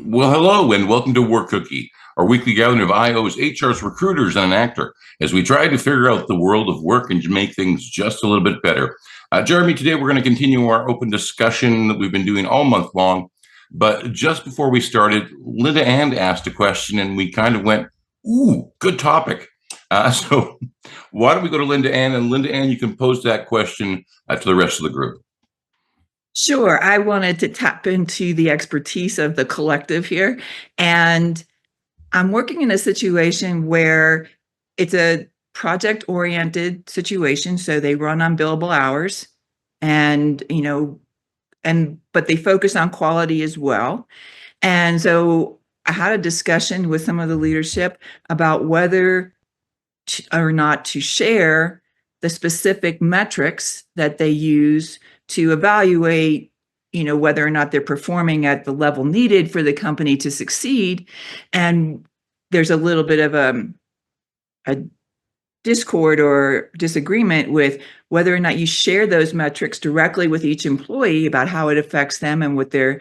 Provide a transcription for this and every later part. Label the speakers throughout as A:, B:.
A: Well, hello and welcome to Work Cookie, our weekly gathering of IOs, HRs, recruiters, and an actor as we try to figure out the world of work and make things just a little bit better. Jeremy, today we're going to continue our open discussion that we've been doing all month long. But just before we started, LindaAnn asked a question and we kind of went, ooh, good topic. So why don't we go to LindaAnn, and LindaAnn, you can pose that question to the rest of the group.
B: Sure. I wanted to tap into the expertise of the collective here. And I'm working in a situation where it's a project-oriented situation. So they run on billable hours and, but they focus on quality as well. And so I had a discussion with some of the leadership about whether or not to share the specific metrics that they use to evaluate, whether or not they're performing at the level needed for the company to succeed. And there's a little bit of a discord or disagreement with whether or not you share those metrics directly with each employee about how it affects them and what the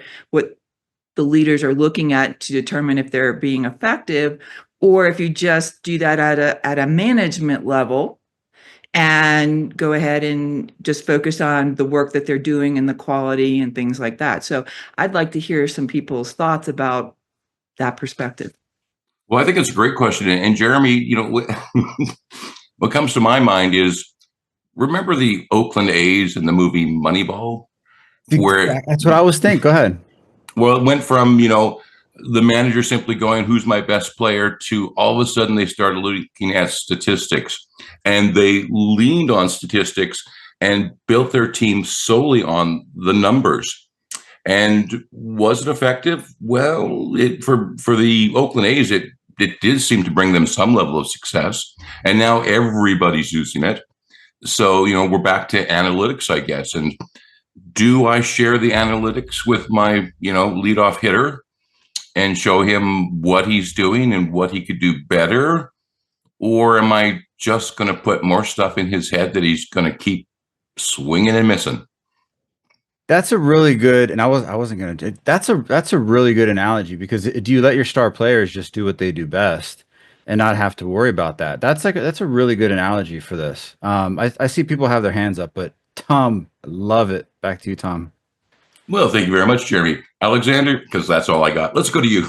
B: leaders are looking at to determine if they're being effective, or if you just do that at a management level and go ahead and just focus on the work that they're doing and the quality and things like that. So I'd like to hear some people's thoughts about that perspective.
A: Well, I think it's a great question. And Jeremy, what comes to my mind is, remember the Oakland A's in the movie Moneyball, where
C: That's what I was thinking. Go ahead.
A: it went from, the manager simply going, who's my best player, to all of a sudden they started looking at statistics, and they leaned on statistics and built their team solely on the numbers. And was it effective? Well, for the Oakland A's, it did seem to bring them some level of success, and now everybody's using it. So we're back to analytics, I guess. And do I share the analytics with my leadoff hitter and show him what he's doing and what he could do better, or am I just going to put more stuff in his head that he's going to keep swinging and missing?
C: That's a really good, and I wasn't gonna. That's a really good analogy, because do you let your star players just do what they do best and not have to worry about that? That's a really good analogy for this. I see people have their hands up, but Tom, love it. Back to you, Tom.
A: Well, thank you very much, Jeremy. Alexander, because that's all I got. Let's go to you.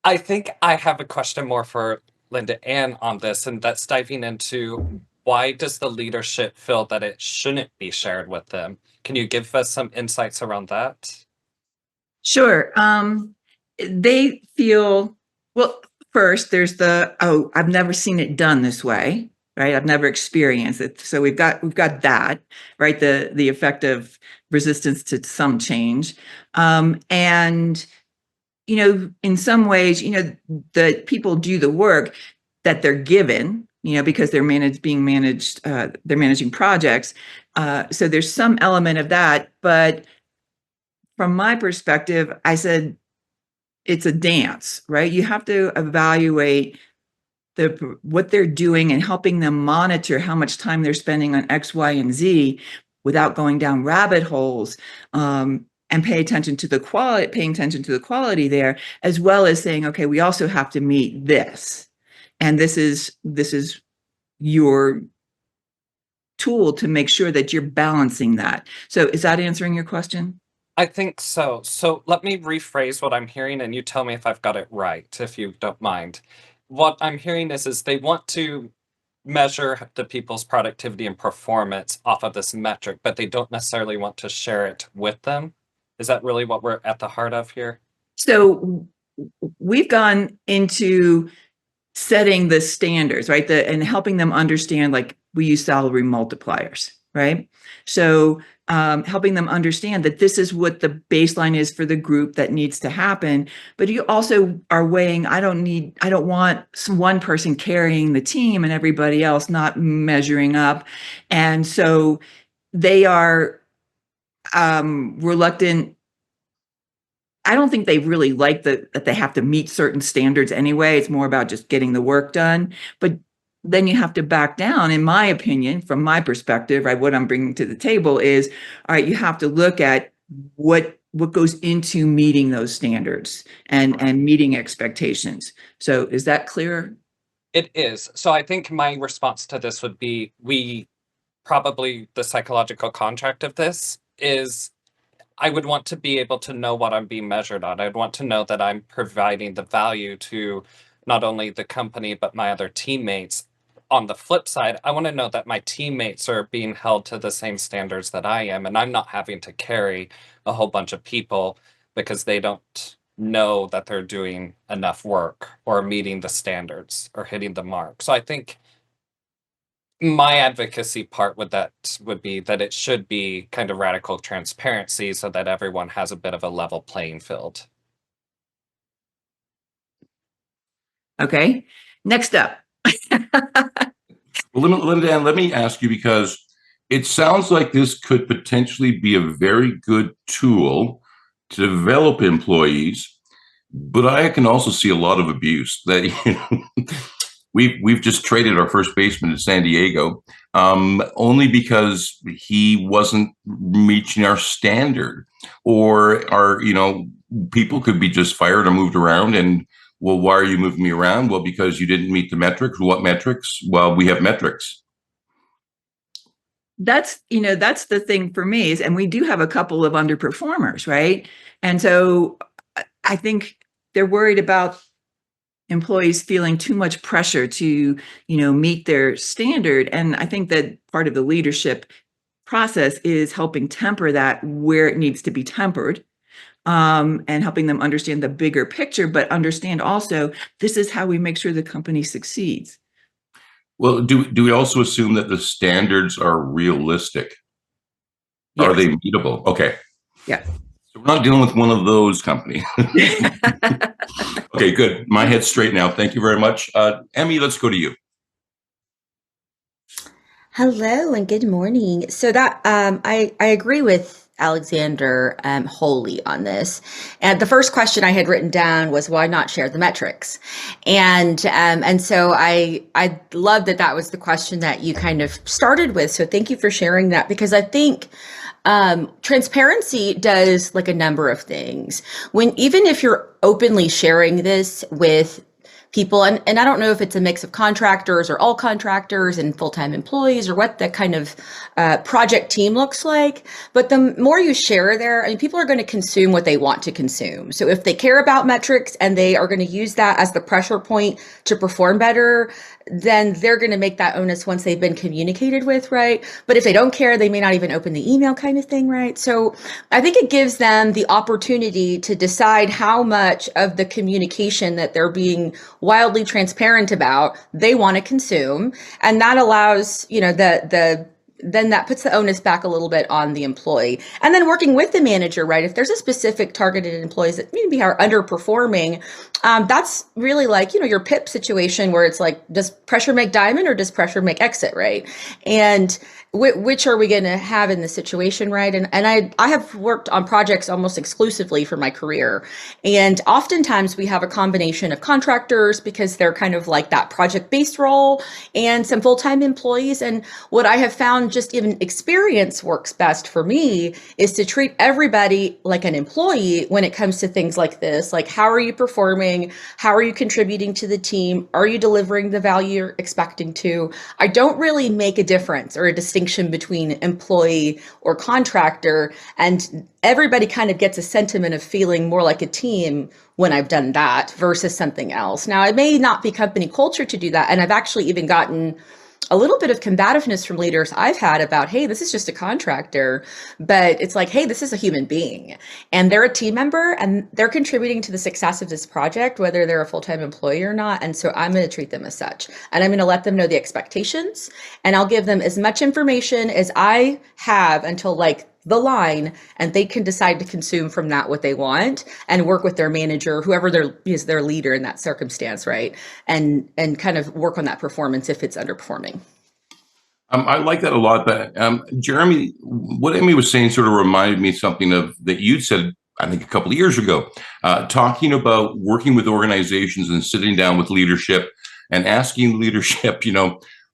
D: I think I have a question more for LindaAnn on this, and that's diving into why does the leadership feel that it shouldn't be shared with them? Can you give us some insights around that?
B: Sure. They feel, well, first there's I've never seen it done this way, right? I've never experienced it. So we've got that, right? The effect of resistance to some change. And in some ways, the people do the work that they're given, because they're they're managing projects. So there's some element of that. But from my perspective, I said, it's a dance, right? You have to evaluate what they're doing and helping them monitor how much time they're spending on X, Y, and Z without going down rabbit holes. And paying attention to the quality there, as well as saying, okay, we also have to meet this. And this is your tool to make sure that you're balancing that. So is that answering your question?
D: I think so. So let me rephrase what I'm hearing, and you tell me if I've got it right, if you don't mind. What I'm hearing is they want to measure the people's productivity and performance off of this metric, but they don't necessarily want to share it with them. Is that really what we're at the heart of here?
B: So we've gone into setting the standards, right? And helping them understand, like we use salary multipliers, right? So helping them understand that this is what the baseline is for the group that needs to happen. But you also are weighing, I don't want one person carrying the team and everybody else not measuring up. And so they are reluctant. I don't think they really like that they have to meet certain standards anyway. It's more about just getting the work done. But then you have to back down, in my opinion, from my perspective, right? What I'm bringing to the table is, all right, you have to look at what what goes into meeting those standards and meeting expectations. So is that clear?
D: It is. So I think my response to this would be probably the psychological contract of this is I would want to be able to know what I'm being measured on. I'd want to know that I'm providing the value to not only the company, but my other teammates. On the flip side, I want to know that my teammates are being held to the same standards that I am, and I'm not having to carry a whole bunch of people because they don't know that they're doing enough work or meeting the standards or hitting the mark. So I think my advocacy part would be that it should be kind of radical transparency so that everyone has a bit of a level playing field.
B: Okay. Next up.
A: Well, LindaAnn, let me ask you, because it sounds like this could potentially be a very good tool to develop employees, but I can also see a lot of abuse that, you know, we've just traded our first baseman in San Diego, only because he wasn't reaching our standard, or our, you know, people could be just fired or moved around. And, well, why are you moving me around? Well, because you didn't meet the metrics. What metrics? Well, we have metrics.
B: That's the thing for me is, and we do have a couple of underperformers, right? And so I think they're worried about employees feeling too much pressure to, meet their standard. And I think that part of the leadership process is helping temper that where it needs to be tempered, and helping them understand the bigger picture, but understand also this is how we make sure the company succeeds.
A: Well, do we also assume that the standards are realistic? Are
B: Yes.
A: they meetable? Okay.
B: Yeah.
A: So we're not dealing with one of those companies. Okay, good. My head's straight now. Thank you very much. Emmy, let's go to you.
E: Hello and good morning. So that I agree with Alexander wholly on this. And the first question I had written down was why not share the metrics? And so I love that was the question that you kind of started with. So thank you for sharing that, because I think transparency does like a number of things. Even if you're openly sharing this with people, and I don't know if it's a mix of contractors or all contractors and full-time employees or what the kind of project team looks like, but the more you share there, I mean, people are going to consume what they want to consume. So if they care about metrics and they are going to use that as the pressure point to perform better, then they're going to make that onus once they've been communicated with, right? But if they don't care, they may not even open the email kind of thing, right? So I think it gives them the opportunity to decide how much of the communication that they're being wildly transparent about they want to consume. And that allows, then that puts the onus back a little bit on the employee. And then working with the manager, right? If there's a specific targeted employees that maybe are underperforming, that's really like, your PIP situation where it's like, does pressure make diamond or does pressure make exit, right? And which are we going to have in this situation, right? And I have worked on projects almost exclusively for my career. And oftentimes we have a combination of contractors because they're kind of like that project-based role, and some full-time employees. And what I have found, just even experience works best for me, is to treat everybody like an employee when it comes to things like this. Like, how are you performing? How are you contributing to the team? Are you delivering the value you're expecting to? I don't really make a difference or a distinction between employee or contractor, and everybody kind of gets a sentiment of feeling more like a team when I've done that versus something else. Now, it may not be company culture to do that, and I've actually even gotten a little bit of combativeness from leaders I've had about, hey, this is just a contractor, but it's like, hey, this is a human being and they're a team member and they're contributing to the success of this project, whether they're a full-time employee or not. And so I'm going to treat them as such, and I'm going to let them know the expectations, and I'll give them as much information as I have until like the line, and they can decide to consume from that what they want and work with their manager, whoever is their leader in that circumstance, right? And kind of work on that performance if it's underperforming.
A: I like that a lot. But Jeremy, what Emmy was saying sort of reminded me something of that you'd said, I think, a couple of years ago, talking about working with organizations and sitting down with leadership and asking leadership,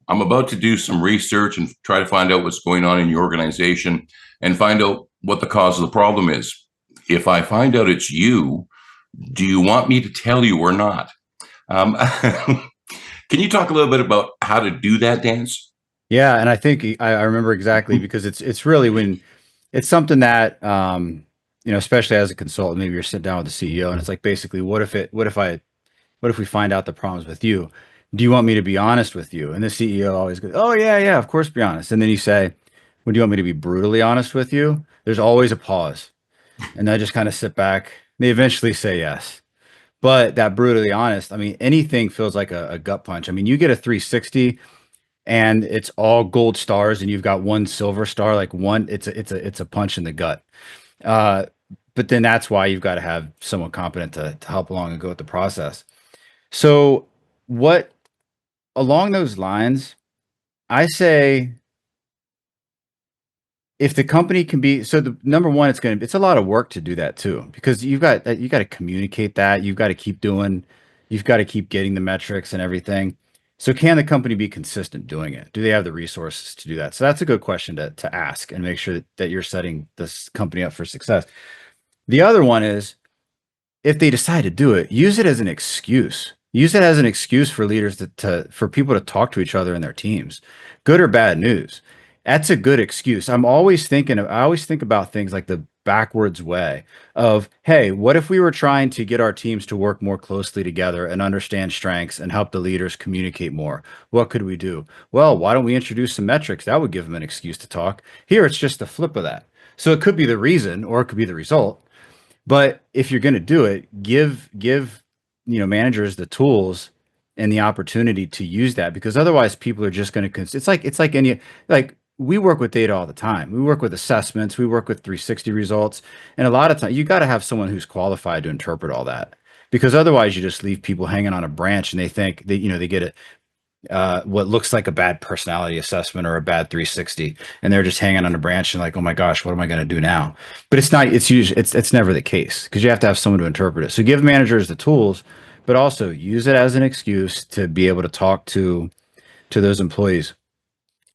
A: I'm about to do some research and try to find out what's going on in your organization and find out what the cause of the problem is. if I find out it's you, do you want me to tell you or not? Can you talk a little bit about how to do that dance?
C: Yeah, and I think I remember exactly because it's really when it's something that especially as a consultant, maybe you're sitting down with the CEO and it's like basically what if we find out the problems with you? Do you want me to be honest with you? And the CEO always goes, "Oh yeah, of course be honest." And then you say, "Well, do you want me to be brutally honest with you?" There's always a pause. And I just kind of sit back. They eventually say yes. But that brutally honest, I mean, anything feels like a gut punch. I mean, you get a 360 and it's all gold stars and you've got one silver star, like one, it's a punch in the gut. Uh, but then that's why you've got to have someone competent to help along and go with the process. So what along those lines, I say if the company can be so the number one, it's a lot of work to do that too, because you got to communicate that, you've got to keep getting the metrics and everything. So can the company be consistent doing it? Do they have the resources to do that? So that's a good question to ask and make sure that you're setting this company up for success. The other one is if they decide to do it, use it as an excuse. Use it as an excuse for leaders for people to talk to each other in their teams, good or bad news. That's a good excuse. I always think about things like the backwards way of, hey, what if we were trying to get our teams to work more closely together and understand strengths and help the leaders communicate more? What could we do? Well, why don't we introduce some metrics? That would give them an excuse to talk. Here, it's just the flip of that. So it could be the reason or it could be the result. But if you're going to do it, give managers the tools and the opportunity to use that, because otherwise people are just going to it's like any like we work with data all the time. We work with assessments, we work with 360 results, and a lot of times you got to have someone who's qualified to interpret all that. Because otherwise you just leave people hanging on a branch and they think that they get it what looks like a bad personality assessment or a bad 360 and they're just hanging on a branch and like, oh my gosh, what am I going to do now? But it's not, it's usually it's never the case because you have to have someone to interpret it. So give managers the tools, but also use it as an excuse to be able to talk to those employees.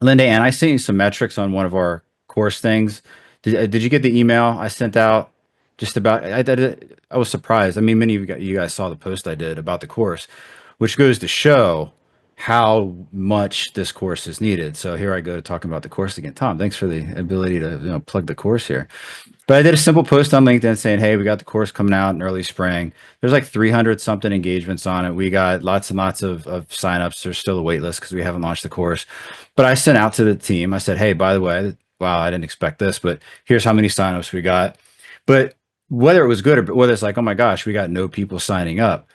C: LindaAnn, I sent you some metrics on one of our course things. Did you get the email I sent out just about I was surprised. I mean, many of you guys saw the post I did about the course, which goes to show how much this course is needed. So here I go to talking about the course again. Tom, thanks for the ability to plug the course here. But I did a simple post on LinkedIn saying, hey, we got the course coming out in early spring. There's like 300 something engagements on it. We got lots and lots of signups. There's still a wait list because we haven't launched the course. But I sent out to the team. I said, hey, by the way, wow, I didn't expect this, but here's how many signups we got. But whether it was good or whether it's like, oh my gosh, we got no people signing up,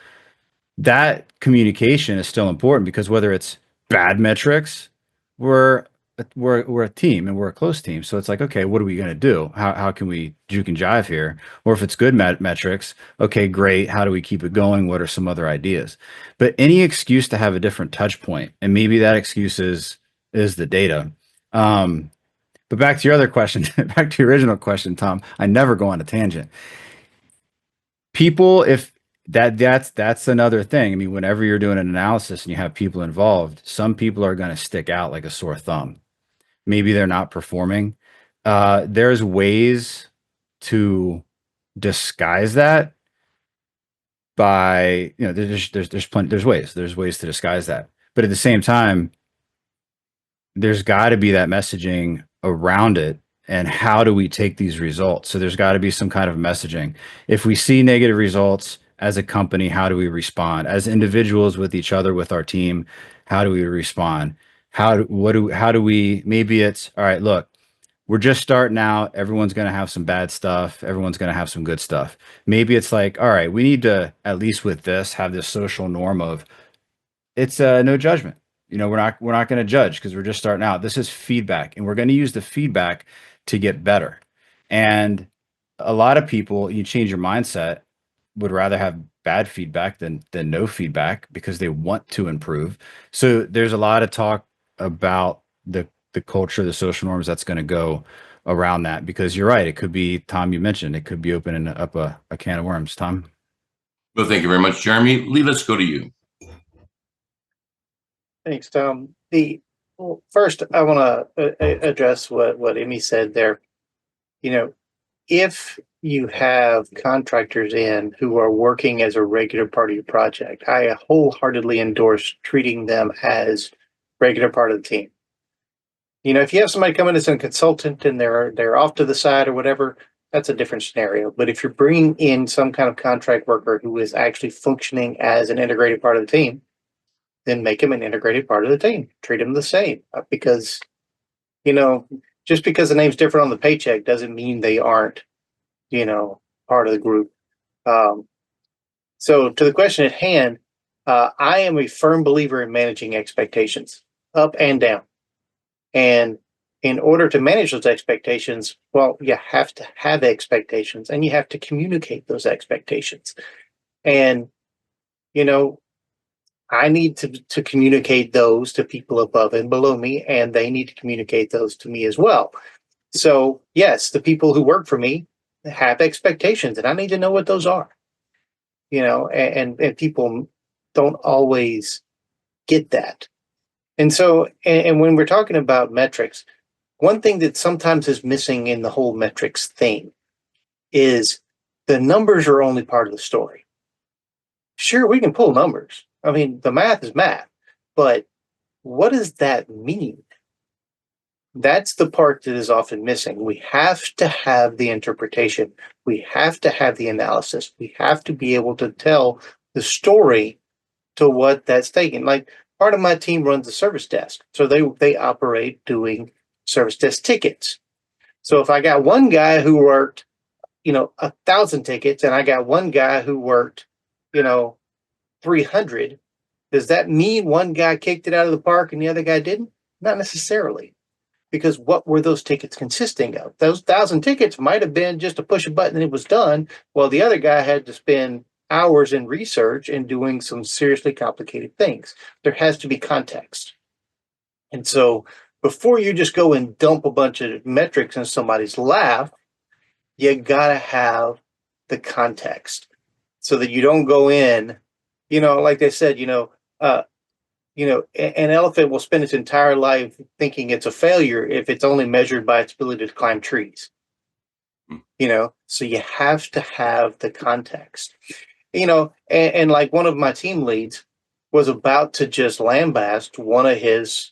C: that communication is still important because whether it's bad metrics, we're a team and we're a close team. So it's like, okay, what are we going to do? How can we juke and jive here? Or if it's good metrics, okay, great. How do we keep it going? What are some other ideas? But any excuse to have a different touch point, and maybe that excuse is the data. But back to your other question, back to your original question, Tom. I never go on a tangent. People, if that's another thing. I mean, whenever you're doing an analysis and you have people involved, some people are going to stick out like a sore thumb. Maybe they're not performing. There's ways to disguise that by, there's ways to disguise that. But at the same time, there's got to be that messaging around it. And how do we take these results? So there's got to be some kind of messaging. If we see negative results as a company, how do we respond? As individuals with each other, with our team, how do we respond? How do we, maybe it's, all right, look, we're just starting out. Everyone's going to have some bad stuff. Everyone's going to have some good stuff. Maybe it's like, all right, we need to, at least with this, have this social norm of it's no judgment. We're not going to judge because we're just starting out. This is feedback, and we're going to use the feedback to get better. And a lot of people, you change your mindset, would rather have bad feedback than no feedback because they want to improve. So there's a lot of talk about the culture, the social norms that's going to go around that, because you're right. It could be, Tom, you mentioned, it could be opening up a can of worms. Tom?
A: Well, thank you very much, Jeremy. Lee, let's go to you.
F: Thanks, Tom. First, I want to address what Emmy said there. If you have contractors in who are working as a regular part of your project, I wholeheartedly endorse treating them as regular part of the team. If you have somebody come in as a consultant and they're off to the side or whatever, that's a different scenario. But if you're bringing in some kind of contract worker who is actually functioning as an integrated part of the team, then make him an integrated part of the team. Treat him the same, because just because the name's different on the paycheck doesn't mean they aren't part of the group. So to the question at hand, I am a firm believer in managing expectations up and down. And in order to manage those expectations, well, you have to have expectations and you have to communicate those expectations. And, I need to communicate those to people above and below me, and they need to communicate those to me as well. So, yes, the people who work for me have expectations, and I need to know what those are. And people don't always get that. And so, and when we're talking about metrics, one thing that sometimes is missing in the whole metrics thing is the numbers are only part of the story. Sure, we can pull numbers. I mean, the math is math, but what does that mean? That's the part that is often missing. We have to have the interpretation. We have to have the analysis. We have to be able to tell the story to what that's taking. Like, part of my team runs the service desk. So they operate doing service desk tickets. So if I got one guy who worked, 1,000 tickets, and I got one guy who worked, 300, does that mean one guy kicked it out of the park and the other guy didn't? Not necessarily. Because what were those tickets consisting of? Those 1,000 tickets might have been just to push a button and it was done, while the other guy had to spend hours in research and doing some seriously complicated things. There has to be context. And so before you just go and dump a bunch of metrics in somebody's lap, you gotta have the context so that you don't go in, like they said, an elephant will spend its entire life thinking it's a failure if it's only measured by its ability to climb trees. So you have to have the context. And like one of my team leads was about to just lambaste one of his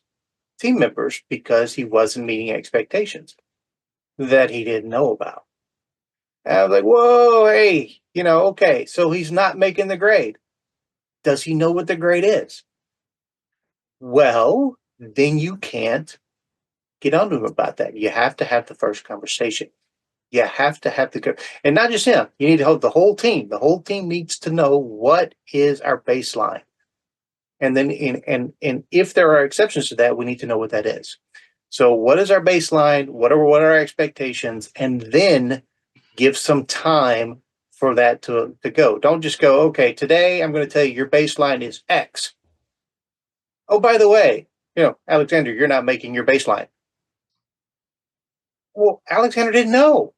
F: team members because he wasn't meeting expectations that he didn't know about. And I was like, whoa, hey, okay, so he's not making the grade. Does he know what the grade is? Well, then you can't get onto him about that. You have to have the first conversation. You have to have and not just him. You need to hold the whole team. The whole team needs to know what is our baseline. And then and if there are exceptions to that, we need to know what that is. So what is our baseline? What are our expectations? And then give some time for that to go. Don't just go, okay, today I'm going to tell you your baseline is X. Oh, by the way, Alexander, you're not making your baseline. Well, Alexander didn't know.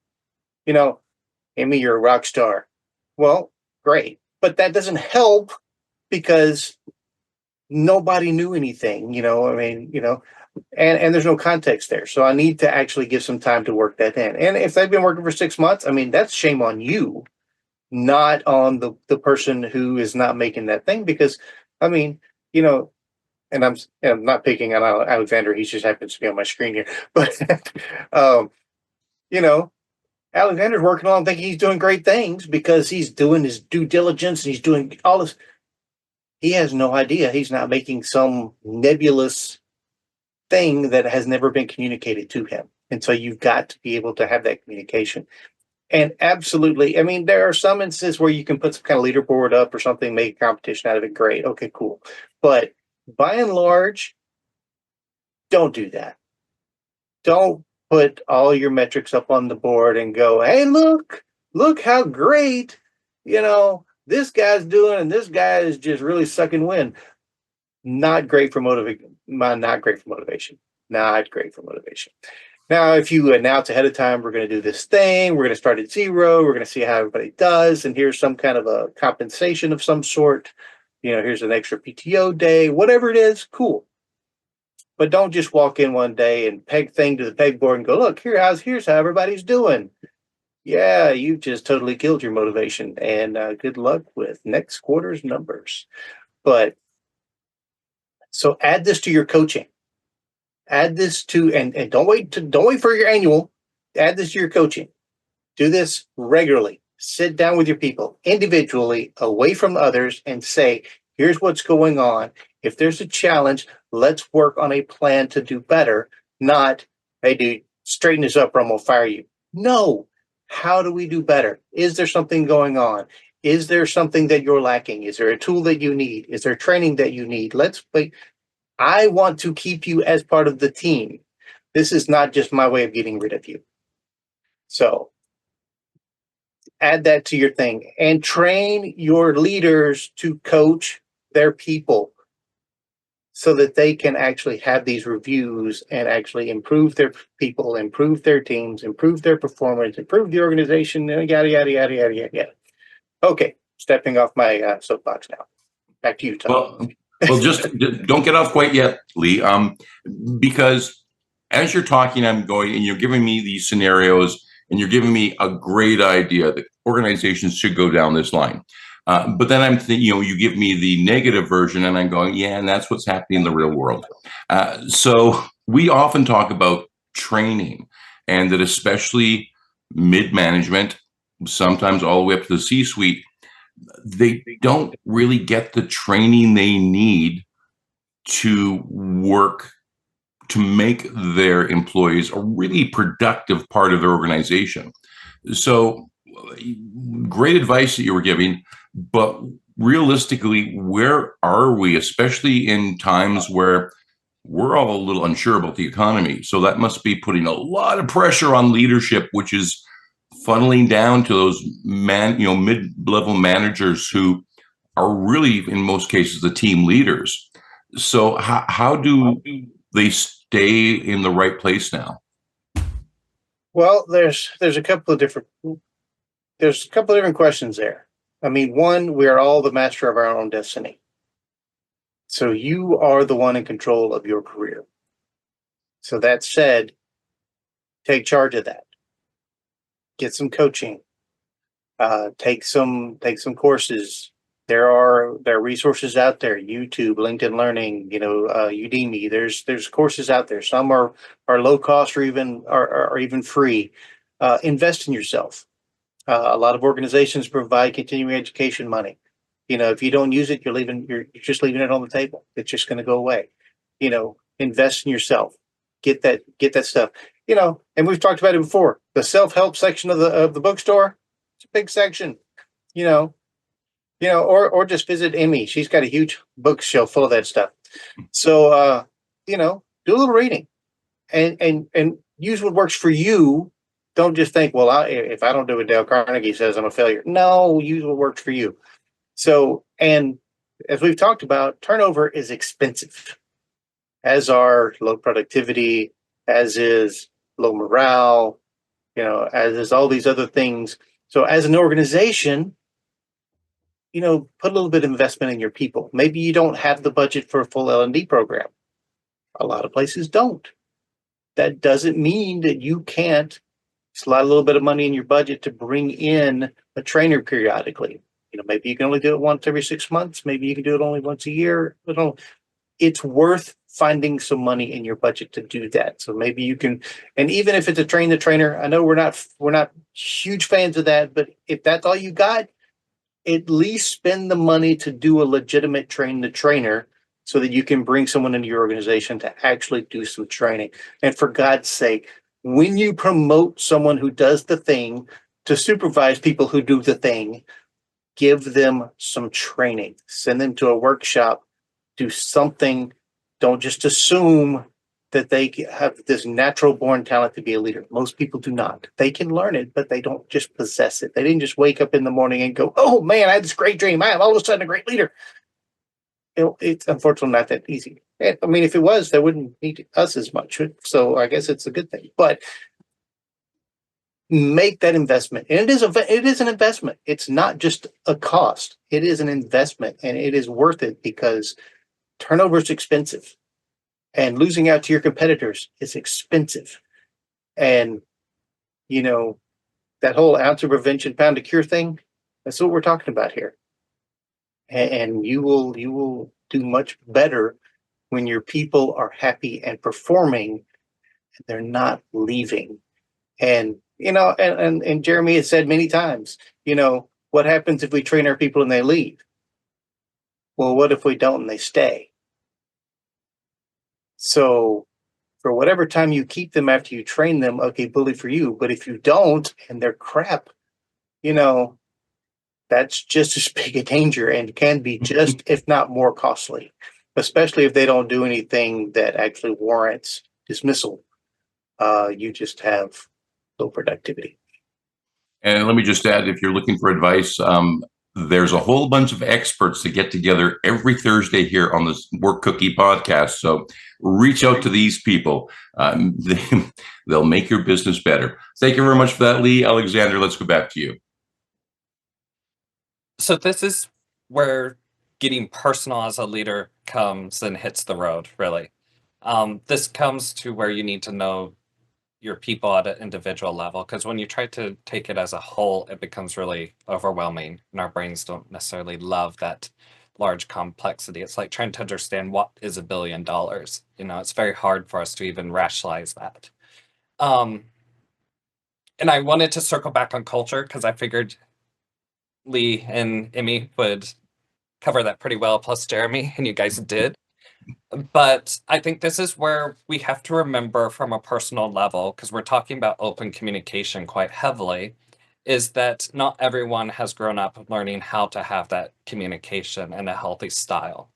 F: Amy, you're a rock star. Well, great. But that doesn't help because nobody knew anything, and there's no context there. So I need to actually give some time to work that in. And if they've been working for 6 months, that's shame on you, not on the person who is not making that thing. Because, and I'm not picking on Alexander. He just happens to be on my screen here. But, Alexander's working on thinking he's doing great things because he's doing his due diligence and he's doing all this. He has no idea. He's not making some nebulous thing that has never been communicated to him. And so you've got to be able to have that communication. And absolutely, there are some instances where you can put some kind of leaderboard up or something, make a competition out of it. Great. Okay, cool. But by and large, don't do that. Don't put all your metrics up on the board and go, hey, look how great, this guy's doing, and this guy is just really sucking wind. Not great for motivation. Not great for motivation. Now, if you announce ahead of time, we're going to do this thing, we're going to start at 0, we're going to see how everybody does, and here's some kind of a compensation of some sort. Here's an extra PTO day, whatever it is, cool. But don't just walk in one day and peg thing to the pegboard and go, look, here's how everybody's doing. Yeah, you just totally killed your motivation, and good luck with next quarter's numbers. But so add this to your coaching. Add this to and don't wait for your annual. Add this to your coaching. Do this regularly. Sit down with your people individually, away from others, and say, here's what's going on. If there's a challenge, let's work on a plan to do better. Not, hey, dude, straighten this up or I'm going to fire you. No. How do we do better? Is there something going on? Is there something that you're lacking? Is there a tool that you need? Is there training that you need? Let's wait. I want to keep you as part of the team. This is not just my way of getting rid of you. So add that to your thing and train your leaders to coach their people so that they can actually have these reviews and actually improve their people, improve their teams, improve their performance, improve the organization, yada, yada, yada, yada, yada. Okay, stepping off my soapbox now. Back to you, Tom.
A: Well, just don't get off quite yet, Lee, because as you're talking, I'm going and you're giving me these scenarios and you're giving me a great idea that organizations should go down this line. But then I'm thinking, you give me the negative version and I'm going, yeah, and that's what's happening in the real world. So we often talk about training, and that especially mid-management, sometimes all the way up to the C-suite, they don't really get the training they need to work to make their employees a really productive part of their organization. So great advice that you were giving, but realistically, where are we, especially in times where we're all a little unsure about the economy? So that must be putting a lot of pressure on leadership, which is funneling down to those mid-level managers who are really, in most cases, the team leaders. So how do they stay in the right place now?
F: Well, there's a couple of different questions there. I mean, one, we are all the master of our own destiny. So you are the one in control of your career. So that said, take charge of that. Get some coaching. Take some courses. There are resources out there. YouTube, LinkedIn Learning, Udemy. There's courses out there. Some are low cost or even free. Invest in yourself. A lot of organizations provide continuing education money. If you don't use it, you're just leaving it on the table. It's just going to go away. Invest in yourself. Get that stuff. And we've talked about it before. The self-help section of the bookstore, it's a big section. Or just visit Emmy. She's got a huge bookshelf full of that stuff. So do a little reading and use what works for you. Don't just think, well, if I don't do what Dale Carnegie says, I'm a failure. No, use what works for you. So, and as we've talked about, turnover is expensive, as are low productivity, as is low morale, as is all these other things. So as an organization, put a little bit of investment in your people. Maybe you don't have the budget for a full L&D program. A lot of places don't. That doesn't mean that you can't slide a little bit of money in your budget to bring in a trainer periodically. Maybe you can only do it once every 6 months. Maybe you can do it only once a year. It's worth finding some money in your budget to do that. So maybe you can, and even if it's a train the trainer, I know we're not huge fans of that, but if that's all you got, at least spend the money to do a legitimate train the trainer so that you can bring someone into your organization to actually do some training. And for God's sake, when you promote someone who does the thing to supervise people who do the thing, give them some training, send them to a workshop, do something. Don't just assume that they have this natural born talent to be a leader. Most people do not. They can learn it, but they don't just possess it. They didn't just wake up in the morning and go, oh man, I had this great dream. I am all of a sudden a great leader. It's unfortunately not that easy. I mean, if it was, they wouldn't need us as much. So I guess it's a good thing. But make that investment. And it is an investment. It's not just a cost. It is an investment, and it is worth it because turnover is expensive. And losing out to your competitors is expensive. And, that whole ounce of prevention, pound of cure thing. That's what we're talking about here. And you will do much better when your people are happy and performing. And they're not leaving. And and Jeremy has said many times, what happens if we train our people and they leave? Well, what if we don't and they stay? So for whatever time you keep them after you train them, okay, bully for you. But if you don't and they're crap, that's just as big a danger and can be just, if not more costly, especially if they don't do anything that actually warrants dismissal. You just have low productivity.
A: And let me just add, if you're looking for advice, there's a whole bunch of experts that get together every Thursday here on this Work Cookie podcast. So reach out to these people. They'll make your business better. Thank you very much for that, Lee. Alexander, let's go back to you.
D: So this is where getting personal as a leader comes and hits the road, really. This comes to where you need to know your people at an individual level, because when you try to take it as a whole, it becomes really overwhelming, and our brains don't necessarily love that large complexity. It's like trying to understand what is $1 billion. It's very hard for us to even rationalize that. And I wanted to circle back on culture because I figured Lee and Emmy would cover that pretty well, plus Jeremy, and you guys did. But I think this is where we have to remember from a personal level, because we're talking about open communication quite heavily, is that not everyone has grown up learning how to have that communication in a healthy style.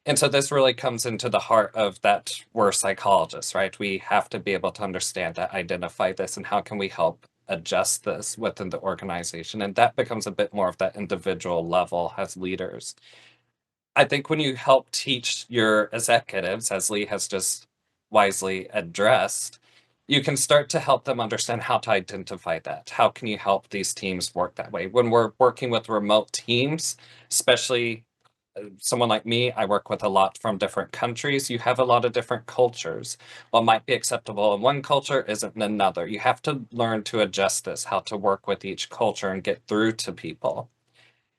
D: And so this really comes into the heart of that we're psychologists, right? We have to be able to understand that, identify this, and how can we help adjust this within the organization. And that becomes a bit more of that individual level as leaders. I think when you help teach your executives, as Lee has just wisely addressed, you can start to help them understand how to identify that. How can you help these teams work that way? When we're working with remote teams, especially someone like me, I work with a lot from different countries. You have a lot of different cultures. What might be acceptable in one culture isn't in another. You have to learn to adjust this, how to work with each culture and get through to people.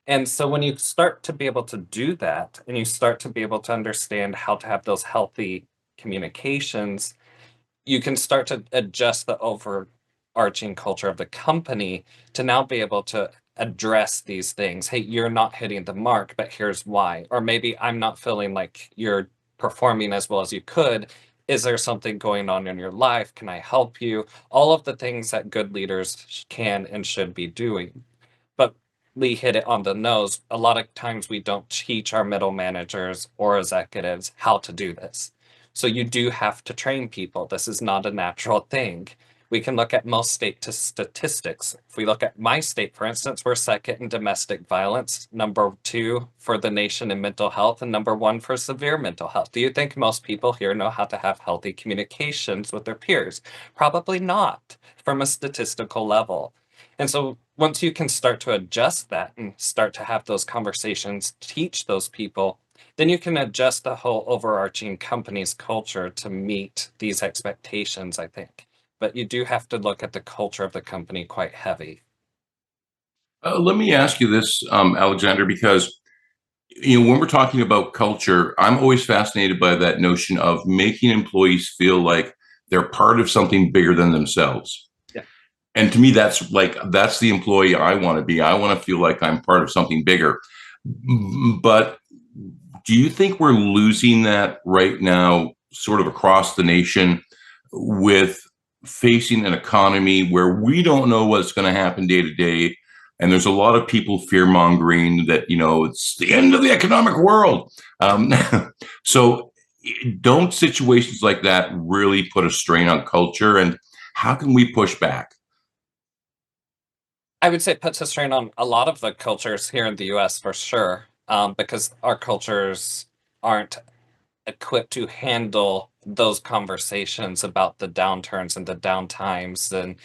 D: And so when you start to be able to do that, and you start to be able to understand how to have those healthy communications, you can start to adjust the overarching culture of the company to now be able to address these things. Hey, you're not hitting the mark, but here's why. Or maybe I'm not feeling like you're performing as well as you could. Is there something going on in your life? Can I help you? All of the things that good leaders can and should be doing. But Lee hit it on the nose. A lot of times we don't teach our middle managers or executives how to do this. So you do have to train people. This is not a natural thing. We can look at most state statistics. If we look at my state, for instance, we're second in domestic violence, number 2 for the nation in mental health, and number 1 for severe mental health. Do you think most people here know how to have healthy communications with their peers? Probably not from a statistical level. And so once you can start to adjust that and start to have those conversations, teach those people, then you can adjust the whole overarching company's culture to meet these expectations, I think. But you do have to look at the culture of the company quite heavy.
A: Let me ask you this, Alexander, because when we're talking about culture, I'm always fascinated by that notion of making employees feel like they're part of something bigger than themselves.
F: Yeah.
A: And to me, that's the employee I want to be. I want to feel like I'm part of something bigger. But do you think we're losing that right now, sort of across the nation, with facing an economy where we don't know what's going to happen day to day? And there's a lot of people fear mongering that, it's the end of the economic world. So don't situations like that really put a strain on culture? And how can we push back?
D: I would say it puts a strain on a lot of the cultures here in the US for sure, because our cultures aren't equipped to handle those conversations about the downturns and the downtimes. And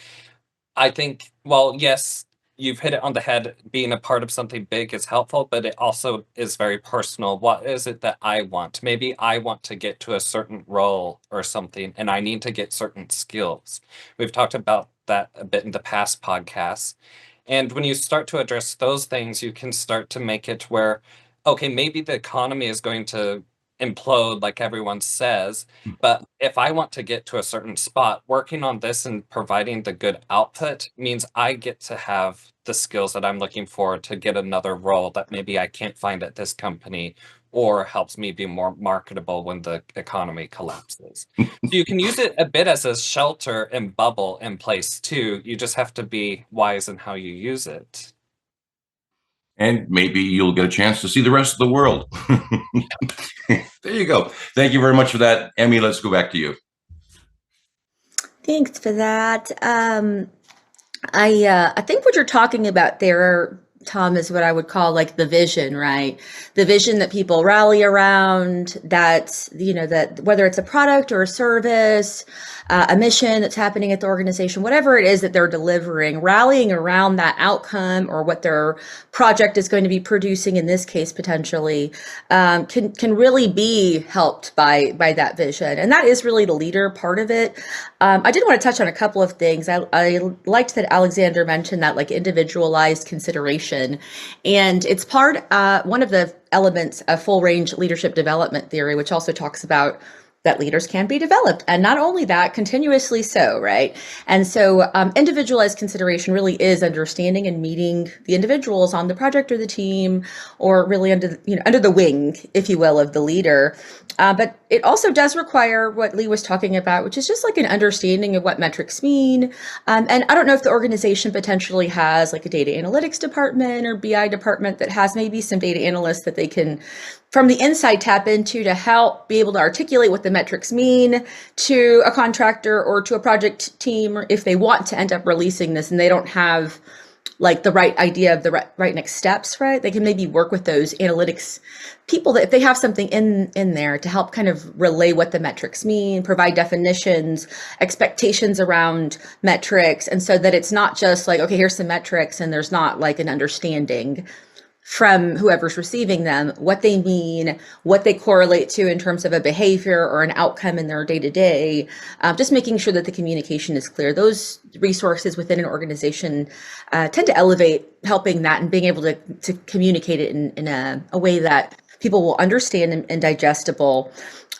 D: I think, well, yes, you've hit it on the head. Being a part of something big is helpful, but it also is very personal. What is it that I want? Maybe I want to get to a certain role or something, and I need to get certain skills. We've talked about that a bit in the past podcasts. And when you start to address those things, you can start to make it where, okay, maybe the economy is going to implode like everyone says, but if I want to get to a certain spot, working on this and providing the good output means I get to have the skills that I'm looking for to get another role that maybe I can't find at this company, or helps me be more marketable when the economy collapses. So you can use it a bit as a shelter and bubble in place too. You just have to be wise in how you use it.
A: And maybe you'll get a chance to see the rest of the world. There you go. Thank you very much for that. Emmy, let's go back to you.
E: Thanks for that. I think what you're talking about there, Tom, is what I would call like the vision, right? The vision that people rally around, that, you know, that whether it's a product or a service, a mission that's happening at the organization, whatever it is that they're delivering, rallying around that outcome or what their project is going to be producing, in this case, potentially, can really be helped by that vision. And that is really the leader part of it. I did want to touch on a couple of things. I liked that Alexander mentioned that like individualized consideration. And it's one of the elements of full range leadership development theory, which also talks about that leaders can be developed. And not only that, continuously so, right? And so individualized consideration really is understanding and meeting the individuals on the project or the team, or really under the wing, if you will, of the leader. But it also does require what Lee was talking about, which is just like an understanding of what metrics mean. And I don't know if the organization potentially has like a data analytics department or BI department that has maybe some data analysts that they can, from the inside, tap into to help be able to articulate what the metrics mean to a contractor or to a project team, or if they want to end up releasing this and they don't have like the right idea of the right next steps, right? They can maybe work with those analytics people that if they have something in there to help kind of relay what the metrics mean, provide definitions, expectations around metrics. And so that it's not just like, okay, here's some metrics and there's not like an understanding from whoever's receiving them, what they mean, what they correlate to in terms of a behavior or an outcome in their day-to-day, just making sure that the communication is clear. Those resources within an organization tend to elevate helping that and being able to communicate it in a way that people will understand and digestible.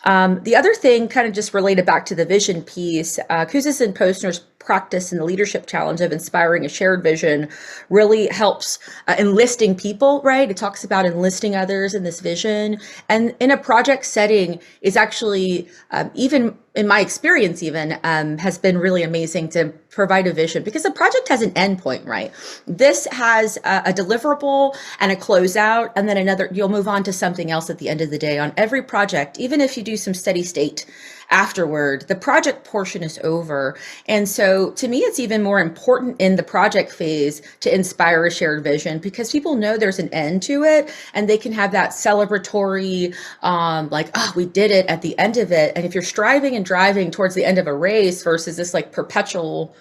E: The other thing, kind of just related back to the vision piece, Kouzes and Postner's practice in the leadership challenge of inspiring a shared vision really helps enlisting people, right? It talks about enlisting others in this vision. And in a project setting is actually, even in my experience, has been really amazing to provide a vision, because a project has an endpoint, right? This has a deliverable and a closeout, and then you'll move on to something else at the end of the day. On every project, even if you do some steady state afterward, the project portion is over. And so to me, it's even more important in the project phase to inspire a shared vision, because people know there's an end to it and they can have that celebratory, like, oh, we did it at the end of it. And if you're striving and driving towards the end of a race versus this like perpetual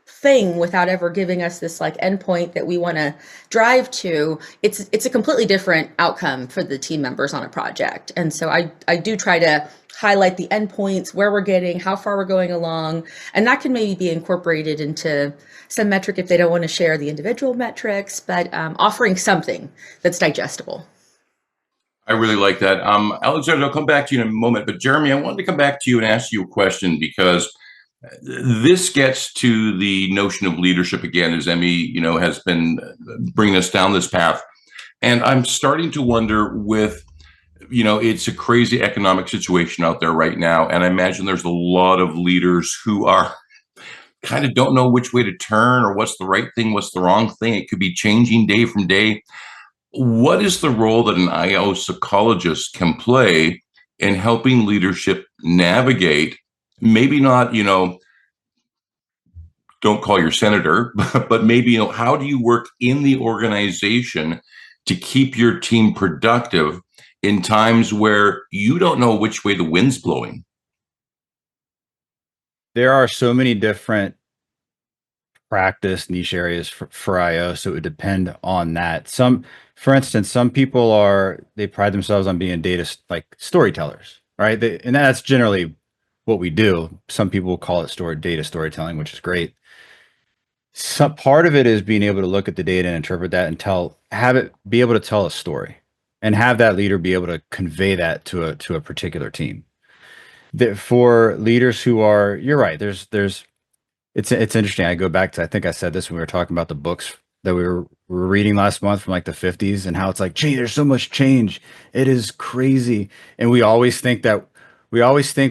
E: thing without ever giving us this like endpoint that we want to drive to, it's a completely different outcome for the team members on a project. And so I do try to highlight the endpoints, where we're getting, how far we're going along, and that can maybe be incorporated into some metric if they don't want to share the individual metrics, but offering something that's digestible.
A: I really like that. Alexander, I'll come back to you in a moment, but Jeremy, I wanted to come back to you and ask you a question, because this gets to the notion of leadership again, as Emmy, has been bringing us down this path. And I'm starting to wonder with, it's a crazy economic situation out there right now. And I imagine there's a lot of leaders who are kind of don't know which way to turn, or what's the right thing, what's the wrong thing. It could be changing day from day. What is the role that an IO psychologist can play in helping leadership navigate, maybe not, don't call your senator, but maybe, how do you work in the organization to keep your team productive in times where you don't know which way the wind's blowing?
C: There are so many different practice, niche areas for IO. So it would depend on that. For instance, some people they pride themselves on being like storytellers, right? And that's generally what we do. Some people call it data storytelling, which is great. Some part of it is being able to look at the data and interpret that and have it be able to tell a story and have that leader be able to convey that to a particular team. That for leaders who are, you're right. It's interesting. I go back to, I think I said this when we were talking about the books that we were reading last month from like the 50s and how it's like, gee, there's so much change. It is crazy. And we always think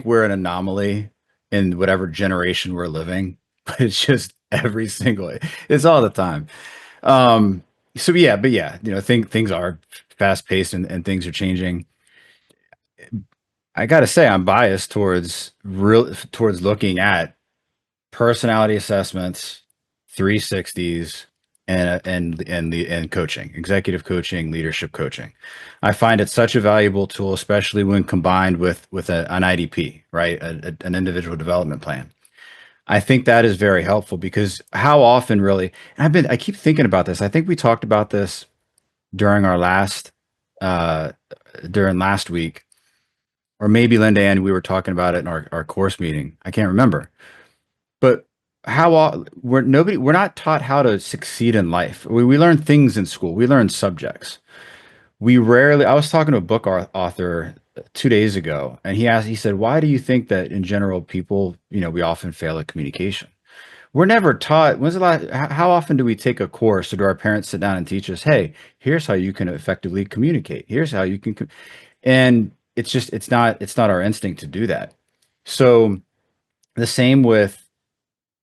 C: we're an anomaly in whatever generation we're living, but it's just it's all the time. So yeah, but yeah, things are fast paced and things are changing. I got to say, I'm biased towards looking at personality assessments, 360s, and coaching, executive coaching, leadership coaching. I find it such a valuable tool, especially when combined with an IDP, right? An individual development plan. I think that is very helpful because how often really, and I keep thinking about this. I think we talked about this during during last week, or maybe LindaAnn, we were talking about it in our course meeting. I can't remember. But we're not taught how to succeed in life. We learn things in school. We learn subjects. I was talking to a book author 2 days ago, and he said, why do you think that in general people, we often fail at communication? We're never taught. How often do we take a course or do our parents sit down and teach us, hey, here's how you can effectively communicate. Here's how you can, and it's not our instinct to do that. So the same with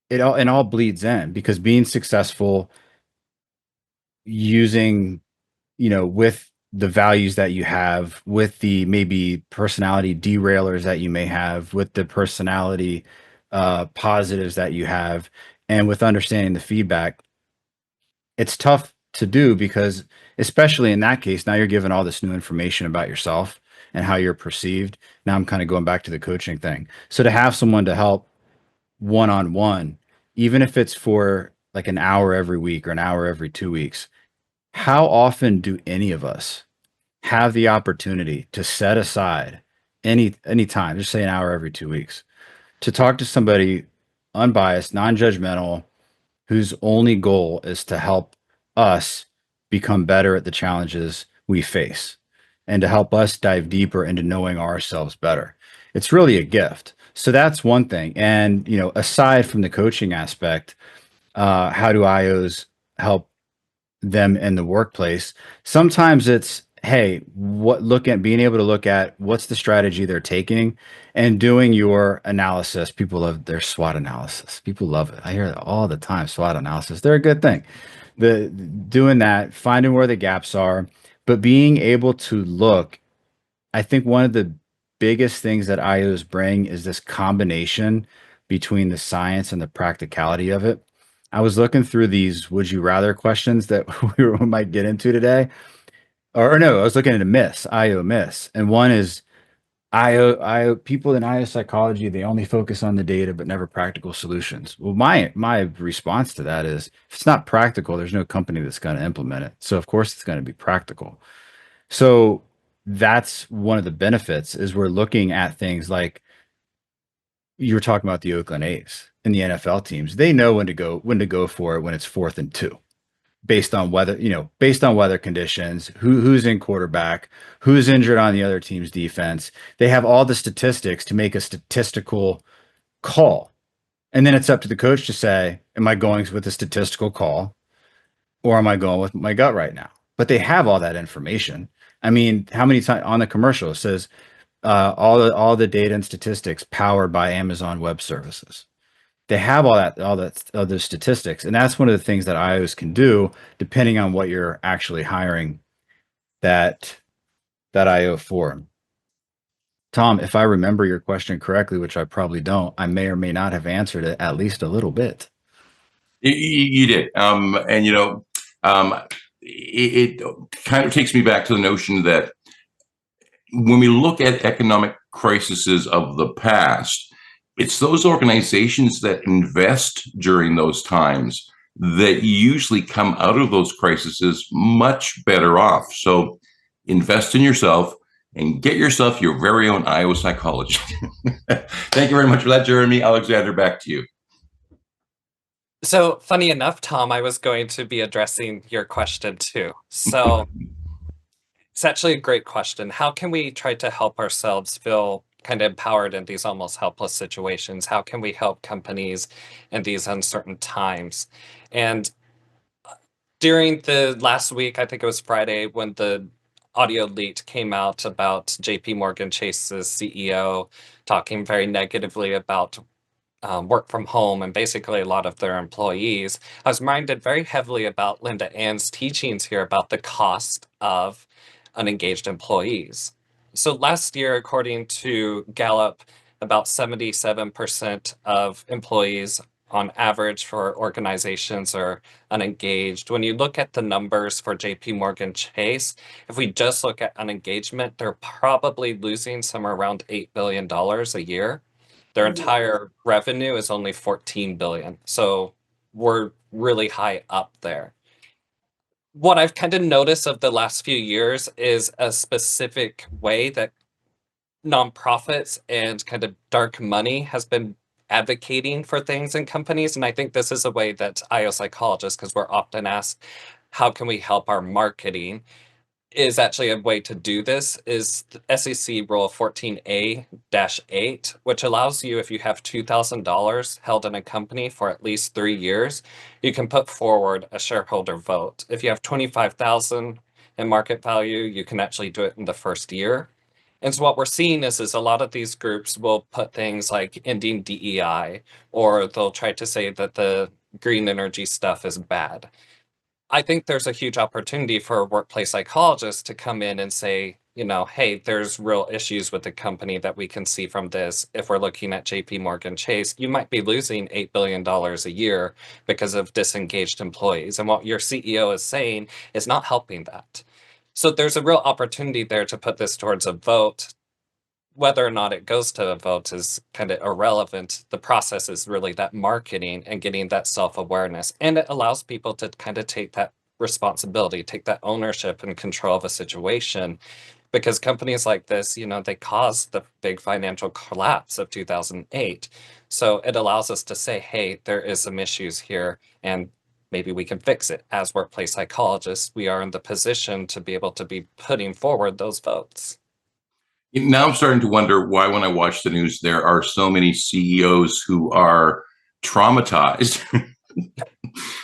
C: it all bleeds in because being successful using, with the values that you have, with the maybe personality derailers that you may have, with the personality positives that you have, and with understanding the feedback, it's tough to do because, especially in that case, now you're given all this new information about yourself and how you're perceived. Now I'm kind of going back to the coaching thing. So to have someone to help one-on-one, even if it's for like an hour every week or an hour every 2 weeks, how often do any of us have the opportunity to set aside any time, just say an hour every 2 weeks, to talk to somebody unbiased, non-judgmental, whose only goal is to help us become better at the challenges we face and to help us dive deeper into knowing ourselves better? It's really a gift. So that's one thing. And, aside from the coaching aspect, how do IOs help them in the workplace? Sometimes it's, hey, being able to look at what's the strategy they're taking and doing your analysis. People love their SWOT analysis. People love it. I hear that all the time. SWOT analysis. They're a good thing. Doing that, finding where the gaps are, but being able to look. I think one of the biggest things that IOs bring is this combination between the science and the practicality of it. I was looking through these would you rather questions that we might get into today. Or no, I was looking at IO myths. And one is IO people in IO psychology, they only focus on the data but never practical solutions. Well, my response to that is if it's not practical, there's no company that's going to implement it. So of course it's going to be practical. So that's one of the benefits is we're looking at things like you were talking about the Oakland A's and the NFL teams. They know when to go for it when it's 4th and 2, based on weather conditions, who's in quarterback, who's injured on the other team's defense. They have all the statistics to make a statistical call. And then it's up to the coach to say, am I going with a statistical call or am I going with my gut right now? But they have all that information. I mean, how many times on the commercial it says all the data and statistics powered by Amazon Web Services? They have all that other statistics, and that's one of the things that IOs can do, depending on what you're actually hiring that IO for. Tom, if I remember your question correctly, which I probably don't, I may or may not have answered it at least a little bit.
A: You did, and it kind of takes me back to the notion that when we look at economic crises of the past, it's those organizations that invest during those times that usually come out of those crises much better off. So invest in yourself and get yourself your very own Iowa psychologist. Thank you very much for that, Jeremy. Alexander, back to you.
D: So, funny enough, Tom, I was going to be addressing your question too. So, it's actually a great question. How can we try to help ourselves feel kind of empowered in these almost helpless situations? How can we help companies in these uncertain times? And during the last week, I think it was Friday, when the audio leak came out about JP Morgan Chase's CEO talking very negatively about work from home and basically a lot of their employees, I was reminded very heavily about LindaAnn's teachings here about the cost of unengaged employees. So last year, according to Gallup, about 77% of employees on average for organizations are unengaged. When you look at the numbers for JP Morgan Chase, if we just look at unengagement, they're probably losing somewhere around $8 billion a year. Their entire revenue is only 14 billion. So we're really high up there. What I've kind of noticed of the last few years is a specific way that nonprofits and kind of dark money has been advocating for things in companies. And I think this is a way that IO psychologists, because we're often asked, how can we help our marketing? Is actually a way to do this is the SEC Rule 14A-8, which allows you, if you have $2,000 held in a company for at least 3 years, you can put forward a shareholder vote. If you have 25,000 in market value, you can actually do it in the first year. And so what we're seeing is a lot of these groups will put things like ending DEI, or they'll try to say that the green energy stuff is bad. I think there's a huge opportunity for a workplace psychologist to come in and say, hey, there's real issues with the company that we can see from this. If we're looking at JP Morgan Chase, you might be losing $8 billion a year because of disengaged employees. And what your CEO is saying is not helping that. So there's a real opportunity there to put this towards a vote. Whether or not it goes to a vote is kind of irrelevant. The process is really that marketing and getting that self-awareness. And it allows people to kind of take that responsibility, take that ownership and control of a situation. Because companies like this, they caused the big financial collapse of 2008. So it allows us to say, hey, there is some issues here and maybe we can fix it. As workplace psychologists, we are in the position to be able to be putting forward those votes.
A: Now I'm starting to wonder why, when I watch the news, there are so many CEOs who are traumatized,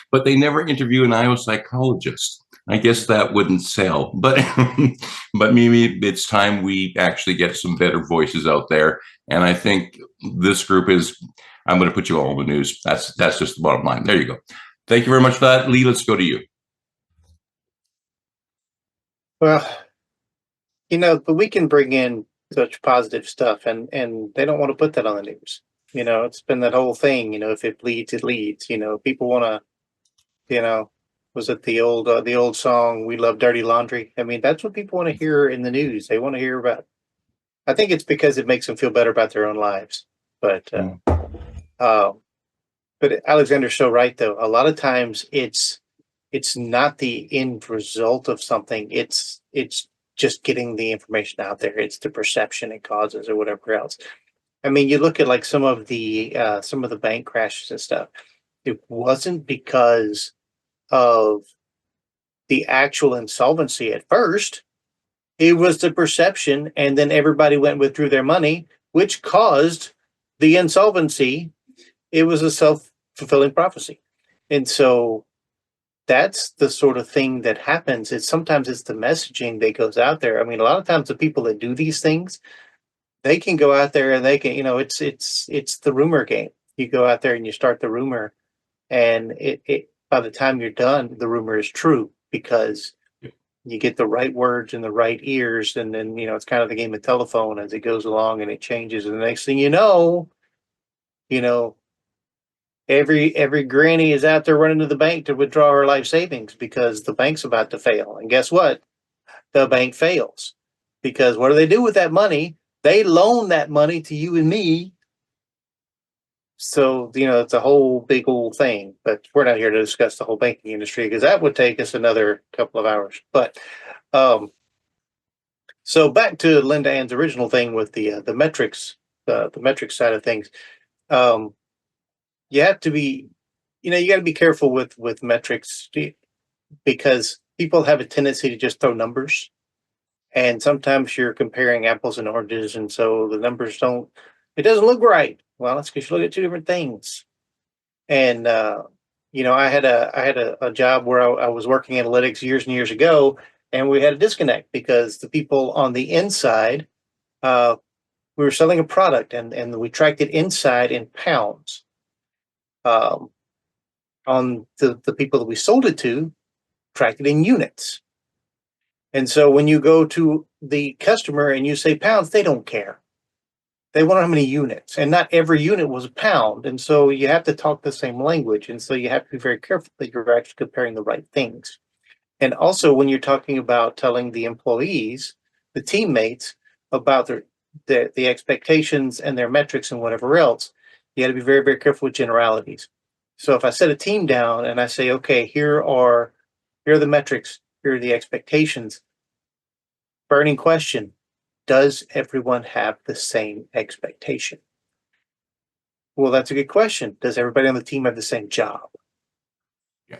A: but they never interview an Iowa psychologist. I guess that wouldn't sell, but but maybe it's time we actually get some better voices out there. And I think this group is. I'm going to put you all on the news. That's just the bottom line. There you go. Thank you very much for that, Lee. Let's go to you.
F: Well, but we can bring in such positive stuff, and they don't want to put that on the news. It's been that whole thing. If it bleeds, it leads. People want to. Was it the old song "We Love Dirty Laundry"? I mean, that's what people want to hear in the news. They want to hear about. I think it's because it makes them feel better about their own lives. But Alexander's so right, though. A lot of times, it's not the end result of something. It's just getting the information out there. It's the perception it causes or whatever else. I mean, you look at like some of the bank crashes and stuff. It wasn't because of the actual insolvency at first. It was the perception, and then everybody went and withdrew their money, which caused the insolvency. It was a self-fulfilling prophecy. And so that's the sort of thing that happens. Sometimes it's the messaging that goes out there. I mean, a lot of times the people that do these things, they can go out there and they can, it's the rumor game. You go out there and you start the rumor, and it by the time you're done, the rumor is true because you get the right words in the right ears, and then it's kind of the game of telephone as it goes along and it changes. And the next thing you know, every granny is out there running to the bank to withdraw her life savings because the bank's about to fail. And guess what? The bank fails because what do they do with that money? They loan that money to you and me So, it's a whole big old thing, but we're not here to discuss the whole banking industry because that would take us another couple of hours. But so back to LindaAnn's original thing with the metrics, the metrics side of things. You have to be, you got to be careful with metrics because people have a tendency to just throw numbers, and sometimes you're comparing apples and oranges, and so the numbers don't. It doesn't look right. Well, that's because you look at two different things. And I had a job where I was working analytics years and years ago, and we had a disconnect because the people on the inside, we were selling a product, and we tracked it inside in pounds. On the people that we sold it to, tracked it in units. And so when you go to the customer and you say pounds, they don't care. They want how many units, and not every unit was a pound. And so you have to talk the same language. And so you have to be very careful that you're actually comparing the right things. And also when you're talking about telling the employees, the teammates, about the expectations and their metrics and whatever else, you got to be very, very careful with generalities. So if I set a team down and I say, okay, here are the metrics, here are the expectations. Burning question: does everyone have the same expectation? Well, that's a good question. Does everybody on the team have the same job?
A: Yeah.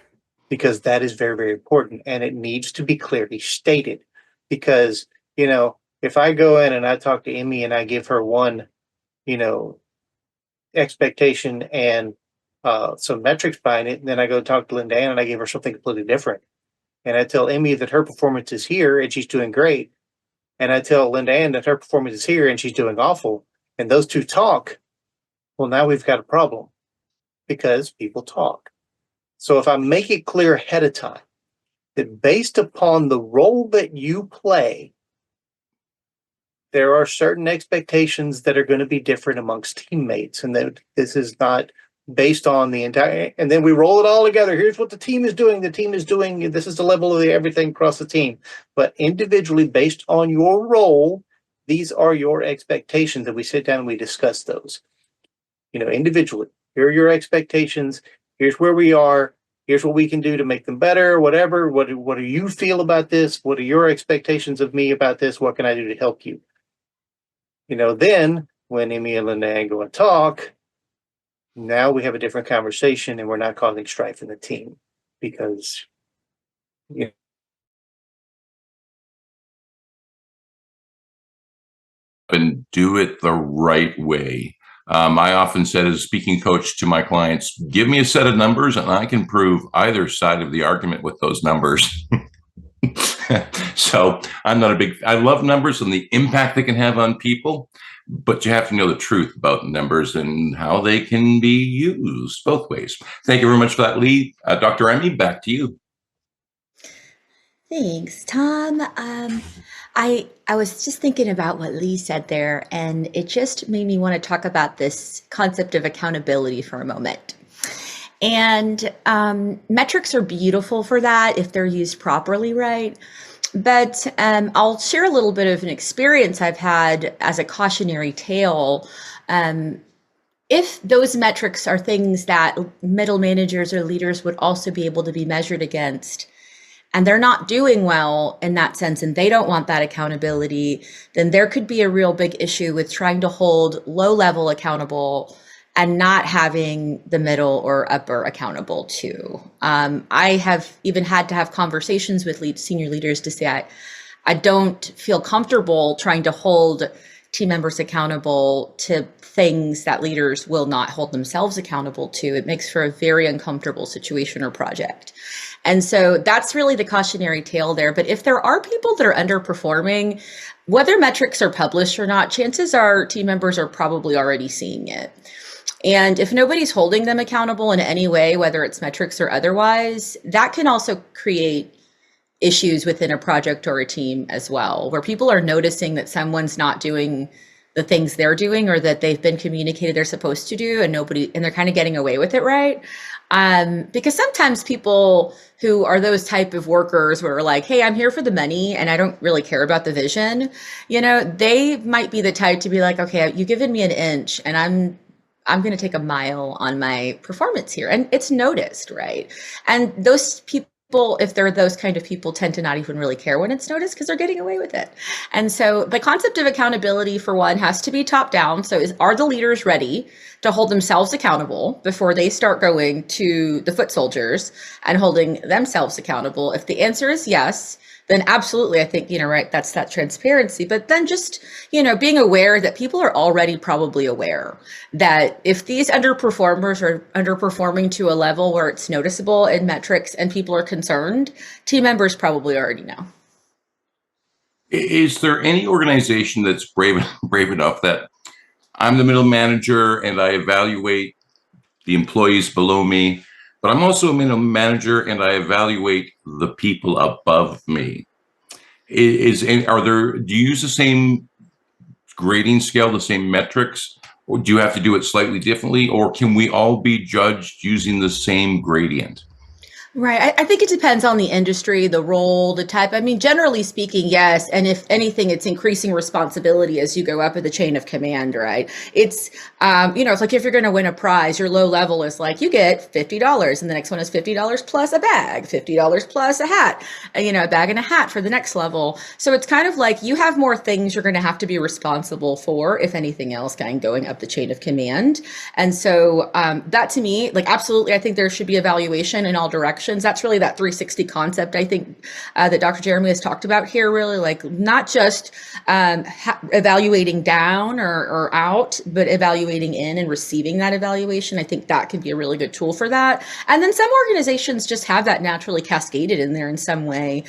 F: Because that is very, very important, and it needs to be clearly stated. Because, if I go in and I talk to Emmy and I give her one, expectation and some metrics behind it, and then I go talk to LindaAnn and I give her something completely different. And I tell Emmy that her performance is here and she's doing great. And I tell LindaAnn that her performance is here and she's doing awful. And those two talk. Well, now we've got a problem because people talk. So if I make it clear ahead of time that based upon the role that you play, there are certain expectations that are going to be different amongst teammates, and that this is not based on the entire, and then we roll it all together. Here's what the team is doing. The team is doing, this is the level of everything across the team. But individually, based on your role, these are your expectations, and we sit down and we discuss those. Individually, here are your expectations. Here's where we are. Here's what we can do to make them better, whatever. What do you feel about this? What are your expectations of me about this? What can I do to help you? Then when Emmy and LindaAnn go and talk, now we have a different conversation, and we're not causing strife in the team because,
A: and do it the right way. I often said as a speaking coach to my clients, give me a set of numbers and I can prove either side of the argument with those numbers. So I love numbers and the impact they can have on people, but you have to know the truth about numbers and how they can be used both ways. Thank you very much for that, Lee. Dr. Emmy, back to you.
E: Thanks, Tom. I was just thinking about what Lee said there, and it just made me want to talk about this concept of accountability for a moment. And metrics are beautiful for that if they're used properly, right? But I'll share a little bit of an experience I've had as a cautionary tale. If those metrics are things that middle managers or leaders would also be able to be measured against, and they're not doing well in that sense, and they don't want that accountability, then there could be a real big issue with trying to hold low level accountable and not having the middle or upper accountable too. I have even had to have conversations with senior leaders to say, I don't feel comfortable trying to hold team members accountable to things that leaders will not hold themselves accountable to. It makes for a very uncomfortable situation or project. And so that's really the cautionary tale there. But if there are people that are underperforming, whether metrics are published or not, chances are team members are probably already seeing it. And if nobody's holding them accountable in any way, whether it's metrics or otherwise, that can also create issues within a project or a team as well, where people are noticing that someone's not doing the things they're doing or that they've been communicated they're supposed to do, and they're kind of getting away with it, right? Because sometimes people who are those type of workers who are like, hey, I'm here for the money and I don't really care about the vision, they might be the type to be like, okay, you've given me an inch and I'm going to take a mile on my performance here. And it's noticed, right? And those people, if they're those kind of people, tend to not even really care when it's noticed because they're getting away with it. And so the concept of accountability, for one, has to be top down. So are the leaders ready to hold themselves accountable before they start going to the foot soldiers and holding themselves accountable? If the answer is yes, then absolutely, I think, right, that's that transparency. But then just, being aware that people are already probably aware that if these underperformers are underperforming to a level where it's noticeable in metrics and people are concerned, team members probably already know.
A: Is there any organization that's brave enough that I'm the middle manager and I evaluate the employees below me, but I'm also a middle manager and I evaluate the people above me? Do you use the same grading scale, the same metrics, or do you have to do it slightly differently, or can we all be judged using the same gradient?
E: Right. I think it depends on the industry, the role, the type. I mean, generally speaking, yes. And if anything, it's increasing responsibility as you go up in the chain of command, right? It's, it's like if you're going to win a prize, your low level is like you get $50 and the next one is $50 plus a bag, $50 plus a hat, a bag and a hat for the next level. So it's kind of like you have more things you're going to have to be responsible for, if anything else, kind of going up the chain of command. And so that to me, like, absolutely, I think there should be evaluation in all directions. That's really that 360 concept, I think, that Dr. Jeremy has talked about here, really, like not just evaluating down or out, but evaluating in and receiving that evaluation. I think that can be a really good tool for that. And then some organizations just have that naturally cascaded in there in some way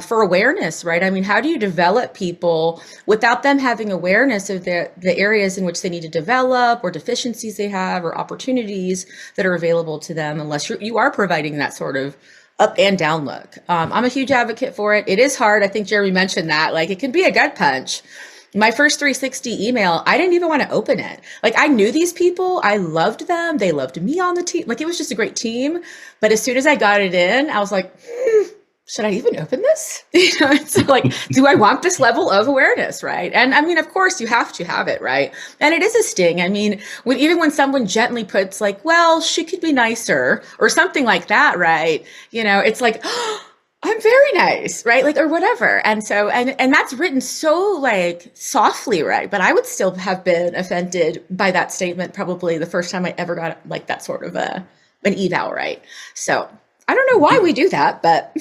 E: for awareness, right? I mean, how do you develop people without them having awareness of the areas in which they need to develop or deficiencies they have or opportunities that are available to them, unless you are providing that sort of up and down look. I'm a huge advocate for it. It is hard. I think Jeremy mentioned that. Like, it can be a gut punch. My first 360 email, I didn't even want to open it. Like, I knew these people. I loved them. They loved me on the team. Like, it was just a great team. But as soon as I got it in, I was like, should I even open this? It's like, do I want this level of awareness, right? And I mean, of course, you have to have it, right? And it is a sting. I mean, even when someone gently puts like, well, she could be nicer or something like that, right? It's like, oh, I'm very nice, right? Like, or whatever. And so, and that's written so like softly, right? But I would still have been offended by that statement probably the first time I ever got like that sort of an eval, right? So I don't know why we do that, but.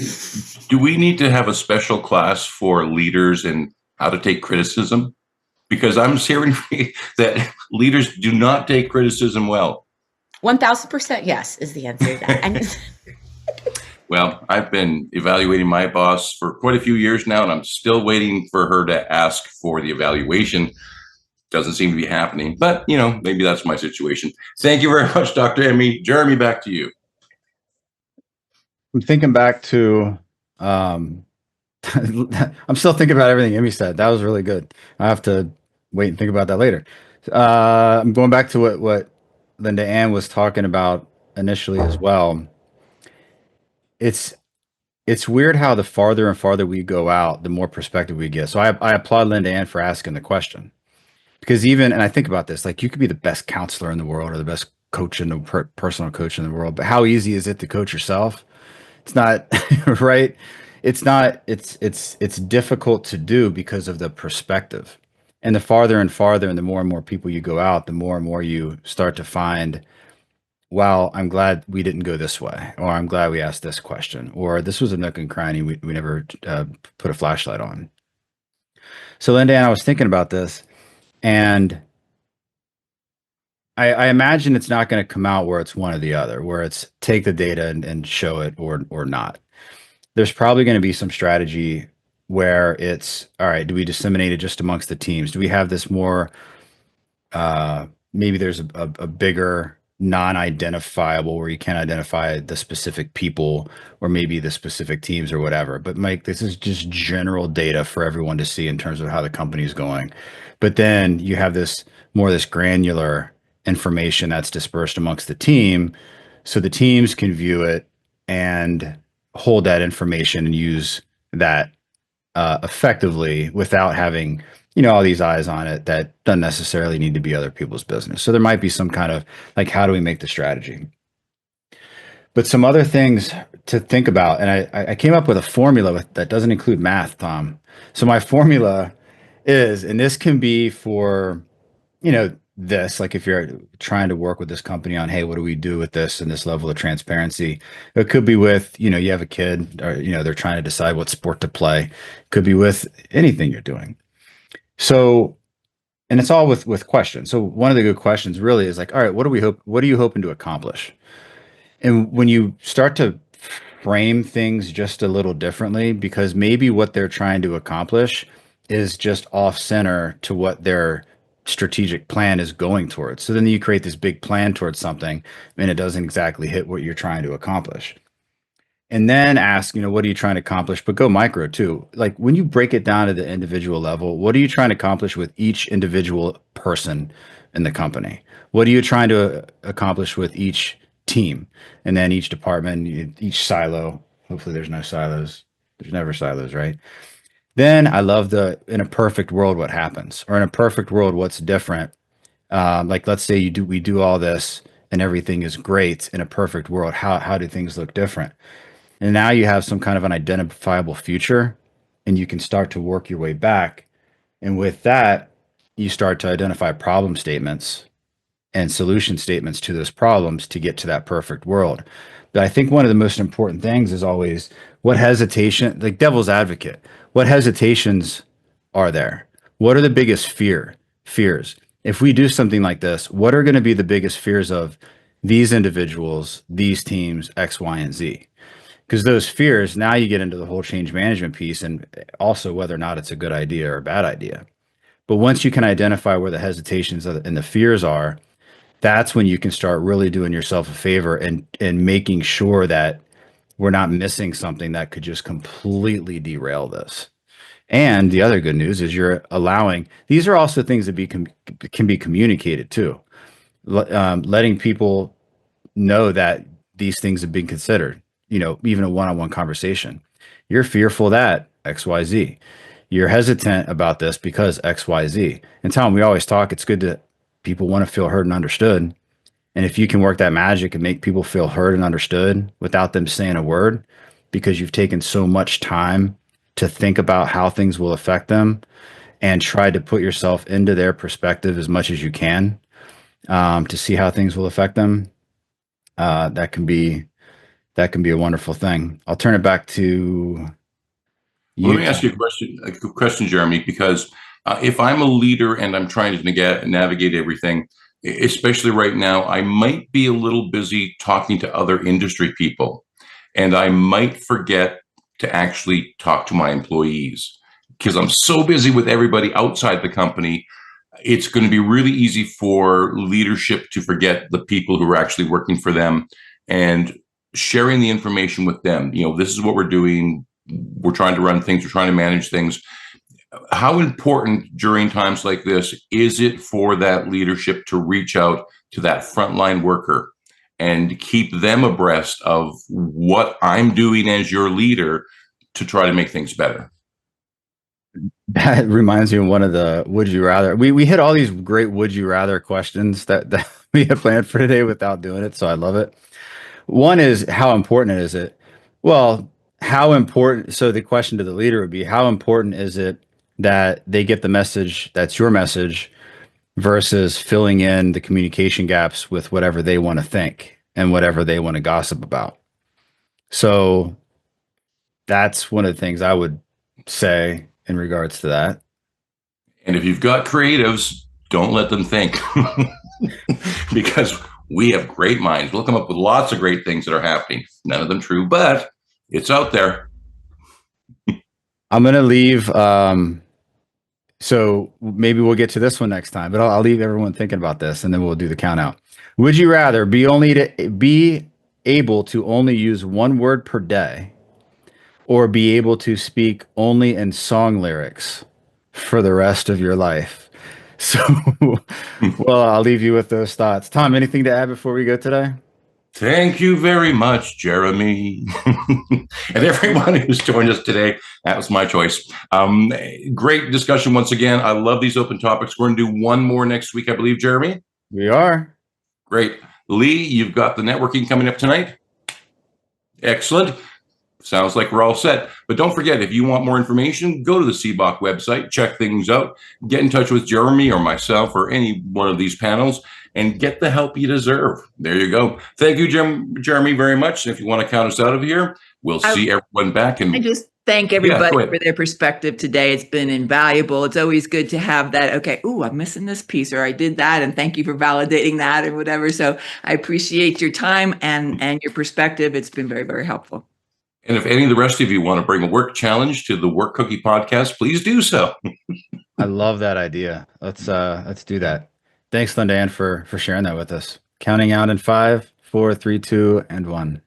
A: Do we need to have a special class for leaders and how to take criticism? Because I'm hearing that leaders do not take criticism well.
E: 1000% yes is the answer to that.
A: Well, I've been evaluating my boss for quite a few years now, and I'm still waiting for her to ask for the evaluation. Doesn't seem to be happening, but maybe that's my situation. Thank you very much, Dr. Emmy. Jeremy, back to you.
C: I'm thinking back to, I'm still thinking about everything Emmy said. That was really good. I have to wait and think about that later. I'm going back to what LindaAnn was talking about initially as well. It's weird how the farther and farther we go out, the more perspective we get. So I applaud LindaAnn for asking the question, because and I think about this, like, you could be the best counselor in the world or the best coach in the personal coach in the world, but how easy is it to coach yourself? It's not right. It's not, it's difficult to do because of the perspective. And the farther and farther and the more and more people you go out, the more and more you start to find, wow, I'm glad we didn't go this way, or I'm glad we asked this question, or this was a nook and cranny we never put a flashlight on. So LindaAnn, I was thinking about this, and I imagine it's not going to come out where it's one or the other, where it's take the data and show it or not. There's probably going to be some strategy where it's, all right, do we disseminate it just amongst the teams? Do we have this more, maybe there's a bigger non-identifiable where you can't identify the specific people or maybe the specific teams or whatever. But Mike, this is just general data for everyone to see in terms of how the company is going. But then you have this granular information that's dispersed amongst the team, so the teams can view it and hold that information and use that effectively without having, all these eyes on it that doesn't necessarily need to be other people's business. So there might be some kind of like, how do we make the strategy? But some other things to think about, and I came up with a formula that doesn't include math, Tom. So my formula is, and this can be for, this, like if you're trying to work with this company on, hey, what do we do with this and this level of transparency? It could be with, you have a kid or, they're trying to decide what sport to play. It could be with anything you're doing. So, and it's all with questions. So one of the good questions really is like, all right, what are you hoping to accomplish? And when you start to frame things just a little differently, because maybe what they're trying to accomplish is just off center to what their strategic plan is going towards. So then you create this big plan towards something and it doesn't exactly hit what you're trying to accomplish. And then ask, what are you trying to accomplish? But go micro too. Like when you break it down to the individual level, what are you trying to accomplish with each individual person in the company? What are you trying to accomplish with each team? And then each department, each silo. Hopefully there's no silos. There's never silos, right? Then I love in a perfect world, what happens? Or in a perfect world, what's different? Like let's say we do all this and everything is great in a perfect world. How do things look different? And now you have some kind of an identifiable future and you can start to work your way back. And with that, you start to identify problem statements and solution statements to those problems to get to that perfect world. But I think one of the most important things is always what hesitation, like devil's advocate, what hesitations are there? What are the biggest fears? If we do something like this, what are going to be the biggest fears of these individuals, these teams, X, Y, and Z? Because those fears, now you get into the whole change management piece and also whether or not it's a good idea or a bad idea. But once you can identify where the hesitations and the fears are, that's when you can start really doing yourself a favor and making sure that we're not missing something that could just completely derail this. And the other good news is you're allowing, these are also things that can be communicated too. Letting people know that these things have been considered, even a one-on-one conversation. You're fearful that XYZ. You're hesitant about this because XYZ. And Tom, we always talk, it's good to people want to feel heard and understood. And if you can work that magic and make people feel heard and understood without them saying a word, because you've taken so much time to think about how things will affect them and try to put yourself into their perspective as much as you can, to see how things will affect them, that can be a wonderful thing. I'll turn it back to you.
A: Let me ask you a question, Jeremy, because if I'm a leader and I'm trying to navigate everything, especially right now, I might be a little busy talking to other industry people, and I might forget to actually talk to my employees because I'm so busy with everybody outside the company. It's going to be really easy for leadership to forget the people who are actually working for them and sharing the information with them. This is what we're doing. We're trying to run things. We're trying to manage things. How important during times like this is it for that leadership to reach out to that frontline worker and keep them abreast of what I'm doing as your leader to try to make things better?
C: That reminds me of one of the would you rather. We hit all these great would you rather questions that we had planned for today without doing it. So I love it. One is, how important is it? Well, how important? So the question to the leader would be, how important is it that they get the message that's your message versus filling in the communication gaps with whatever they want to think and whatever they want to gossip about? So that's one of the things I would say in regards to that.
A: And if you've got creatives, don't let them think because we have great minds. We'll come up with lots of great things that are happening. None of them true, but it's out there.
C: I'm going to leave. So maybe we'll get to this one next time, but I'll leave everyone thinking about this and then we'll do the count out. Would you rather be able to only use one word per day or be able to speak only in song lyrics for the rest of your life? So, well, I'll leave you with those thoughts. Tom, anything to add before we go today?
A: Thank you very much, Jeremy. And everyone who's joined us today, that was my choice. Great discussion once again. I love these open topics. We're going to do one more next week, I believe, Jeremy.
C: We are.
A: Great. Lee, you've got the networking coming up tonight. Excellent. Sounds like we're all set. But don't forget, if you want more information, go to the CBOC website, check things out, get in touch with Jeremy or myself or any one of these panels, and get the help you deserve. There you go. Thank you, Jeremy, very much. If you want to count us out of here, we'll see everyone back. And
B: I just thank everybody for their perspective today. It's been invaluable. It's always good to have that, okay, ooh, I'm missing this piece, or I did that, and thank you for validating that, or whatever. So I appreciate your time and your perspective. It's been very, very helpful.
A: And if any of the rest of you want to bring a work challenge to the Work Cookie podcast, please do so.
C: I love that idea. Let's do that. Thanks, LindaAnn, for sharing that with us. Counting out in 5, 4, 3, 2, and 1.